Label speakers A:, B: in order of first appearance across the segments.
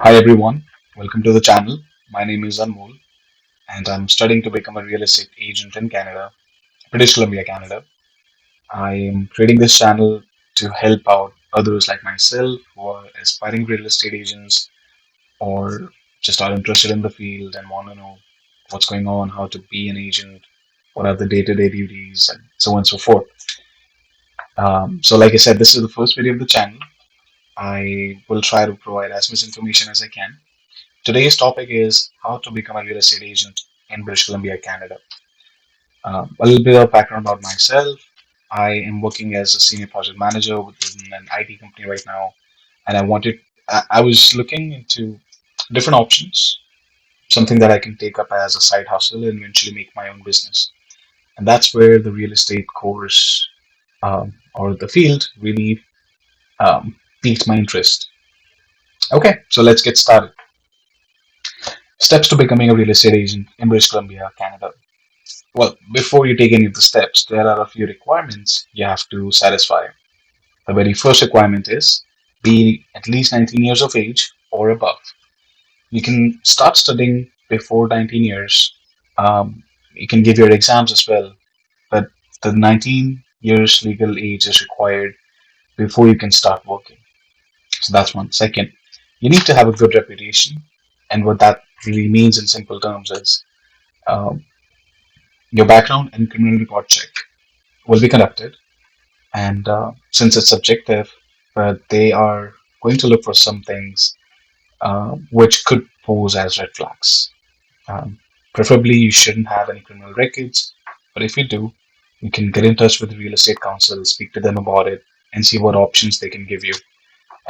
A: Hi everyone, welcome to the channel. My name is Anmol and I'm studying to become a real estate agent in Canada, British Columbia, Canada. I am creating this channel to help out others like myself who are aspiring real estate agents or just are interested in the field and want to know what's going on, how to be an agent, what are the day-to-day duties, and so on and so forth. So like I said, this is the first video of the channel. I will try to provide as much information as I can. Today's topic is how to become a real estate agent in British Columbia, Canada. A little bit of background about myself. I am working as a senior project manager within an IT company right now, and I was looking into different options, something that I can take up as a side hustle and eventually make my own business. And that's where the real estate course or the field really piqued my interest. Okay, so let's get started. Steps to becoming a real estate agent in British Columbia, Canada. Well, before you take any of the steps, there are a few requirements you have to satisfy. The very first requirement is be at least 19 years of age or above. You can start studying before 19 years. You can give your exams as well, but the 19 years legal age is required before you can start working. So that's one. Second, you need to have a good reputation. And what that really means in simple terms is um, your background and criminal record check will be conducted. And since it's subjective, they are going to look for some things which could pose as red flags. Um, Preferably, you shouldn't have any criminal records, but if you do, you can get in touch with the real estate council, speak to them about it, and see what options they can give you.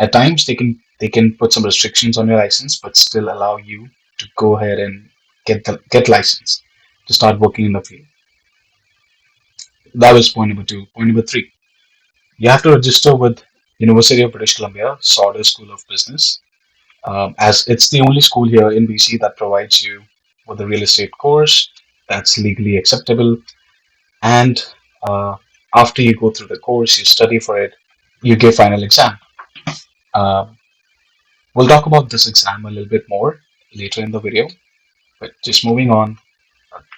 A: At times, they can put some restrictions on your license, but still allow you to go ahead and get license to start working in the field. That was point number two. Point number three, you have to register with University of British Columbia Sauder School of Business, as it's the only school here in BC that provides you with a real estate course that's legally acceptable. And uh, after you go through the course, you study for it, you give final exam. Uh, we'll talk about this exam a little bit more later in the video, but just moving on,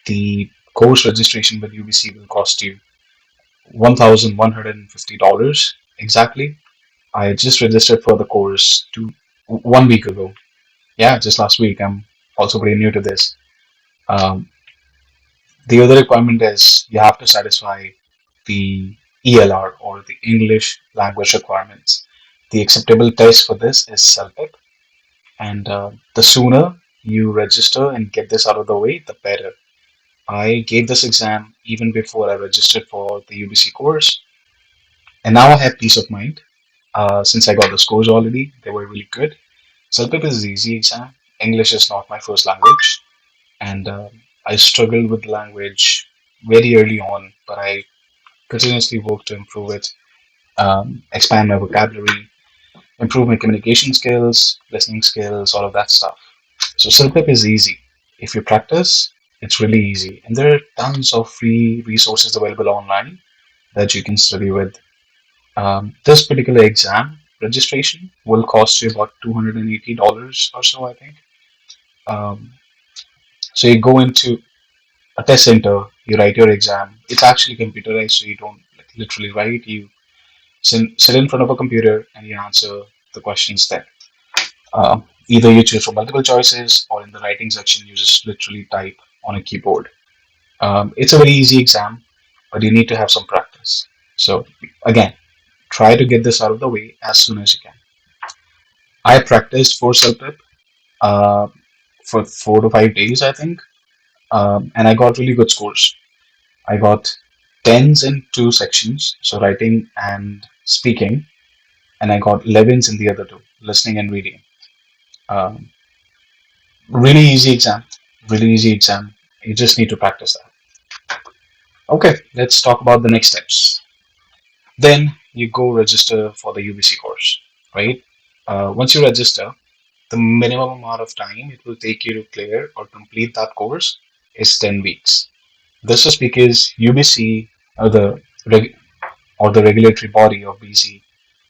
A: the course registration with UBC will cost you $1,150 exactly. I just registered for the course 1 week ago. Yeah, just last week. I'm also pretty new to this. Um, the other requirement is you have to satisfy the ELR or the English language requirements. The acceptable test for this is CELPIP, and the sooner you register and get this out of the way, the better. I gave this exam even before I registered for the UBC course, and now I have peace of mind. Since I got the scores already, they were really good. CELPIP is an easy exam. English is not my first language, and I struggled with language very early on, but I continuously worked to improve it, expand my vocabulary, improve my communication skills, listening skills, all of that stuff. So CELPIP is easy. If you practice, it's really easy, and there are tons of free resources available online that you can study with. This particular exam registration will cost you about $280 or so, I think. Um, so you go into a test center, you write your exam. It's actually computerized, so you don't like literally write. You sit in front of a computer and you answer the questions there. Either you choose from multiple choices, or in the writing section, you just literally type on a keyboard. It's a very easy exam, but you need to have some practice. So again, try to get this out of the way as soon as you can. I practiced for CELPIP uh, for 4 to 5 days, I think, and I got really good scores. I got tens in two sections, so writing and speaking, and I got 11s in the other two, listening and reading. Um, Really easy exam, really easy exam. You just need to practice that. Okay, let's talk about the next steps. Then you go register for the UBC course, right? Once you register, the minimum amount of time it will take you to clear or complete that course is 10 weeks. This is because UBC or reg- the regulatory body of BC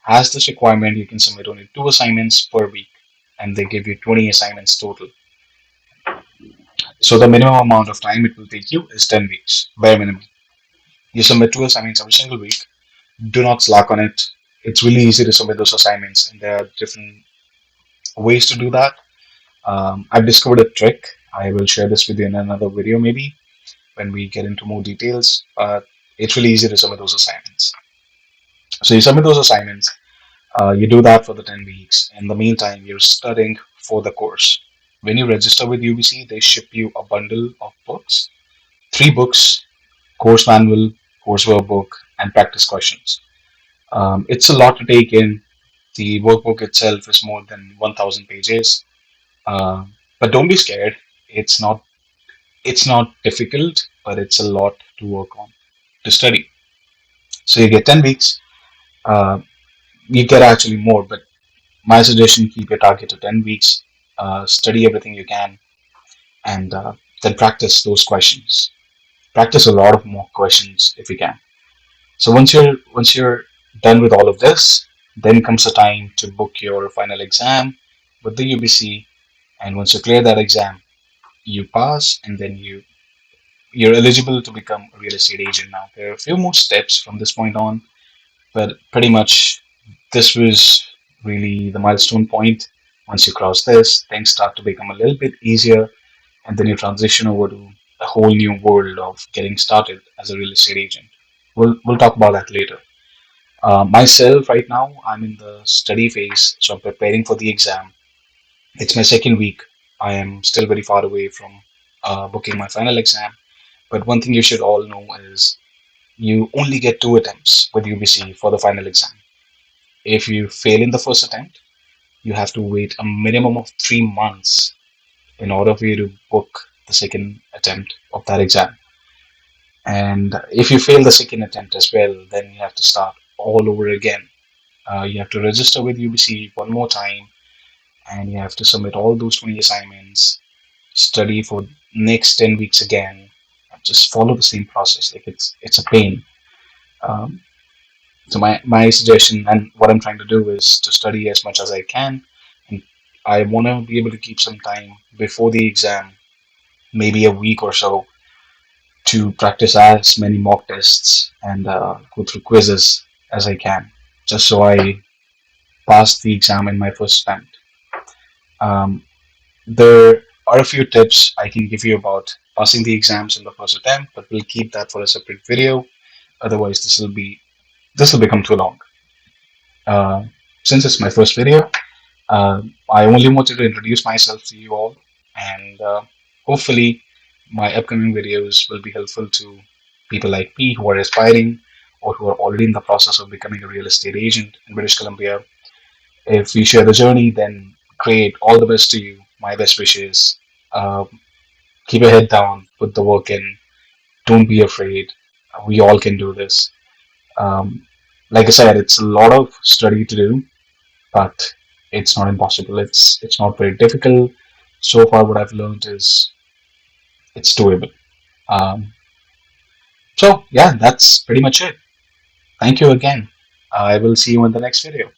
A: has this requirement you can submit only two assignments per week, and they give you 20 assignments total. So the minimum amount of time it will take you is 10 weeks, bare minimum. You submit two assignments every single week. Do not slack on it. It's really easy to submit those assignments, and there are different ways to do that. I've discovered a trick. I will share this with you in another video, maybe when we get into more details. But it's really easy to submit those assignments. So you submit those assignments. You do that for the 10 weeks. In the meantime, you're studying for the course. When you register with UBC, they ship you a bundle of books, three books, course manual, course workbook, and practice questions. It's a lot to take in. The workbook itself is more than 1,000 pages. Uh, but don't be scared. It's not it's not difficult, but it's a lot to work on to study. So you get 10 weeks. Uh, you get actually more, but my suggestion: keep your target to 10 weeks. Study everything you can, and then practice those questions. Practice a lot of mock questions if you can. So once you're done with all of this, then comes the time to book your final exam with the UBC. And once you clear that exam, you pass, and then you're eligible to become a real estate agent now. There are a few more steps from this point on, but pretty much this was really the milestone point. Once you cross this, things start to become a little bit easier, and then you transition over to the whole new world of getting started as a real estate agent. We'll talk about that later. Myself, right now, I'm in the study phase, so I'm preparing for the exam. It's my second week. I am still very far away from booking my final exam. But one thing you should all know is you only get two attempts with UBC for the final exam. If you fail in the first attempt, you have to wait a minimum of 3 months in order for you to book the second attempt of that exam. And if you fail the second attempt as well, then you have to start all over again. You have to register with UBC one more time, and you have to submit all those 20 assignments, study for next 10 weeks again, and just follow the same process. Like it's a pain. Um, so my suggestion and what I'm trying to do is to study as much as I can, and I want to be able to keep some time before the exam, maybe a week or so, to practice as many mock tests and go through quizzes as I can, just so I pass the exam in my first attempt. Um, there are a few tips I can give you about passing the exams in the first attempt, but we'll keep that for a separate video. Otherwise, this will become too long. Uh, since it's my first video, I only wanted to introduce myself to you all, and hopefully, my upcoming videos will be helpful to people like me who are aspiring or who are already in the process of becoming a real estate agent in British Columbia. If we share the journey, then great. All the best to you. My best wishes. Um, Keep your head down, put the work in, don't be afraid. We all can do this. Um, like I said, it's a lot of study to do, but it's not impossible. It's not very difficult. So far, what I've learned is it's doable. Um, so yeah, that's pretty much it. Thank you again. I will see you in the next video.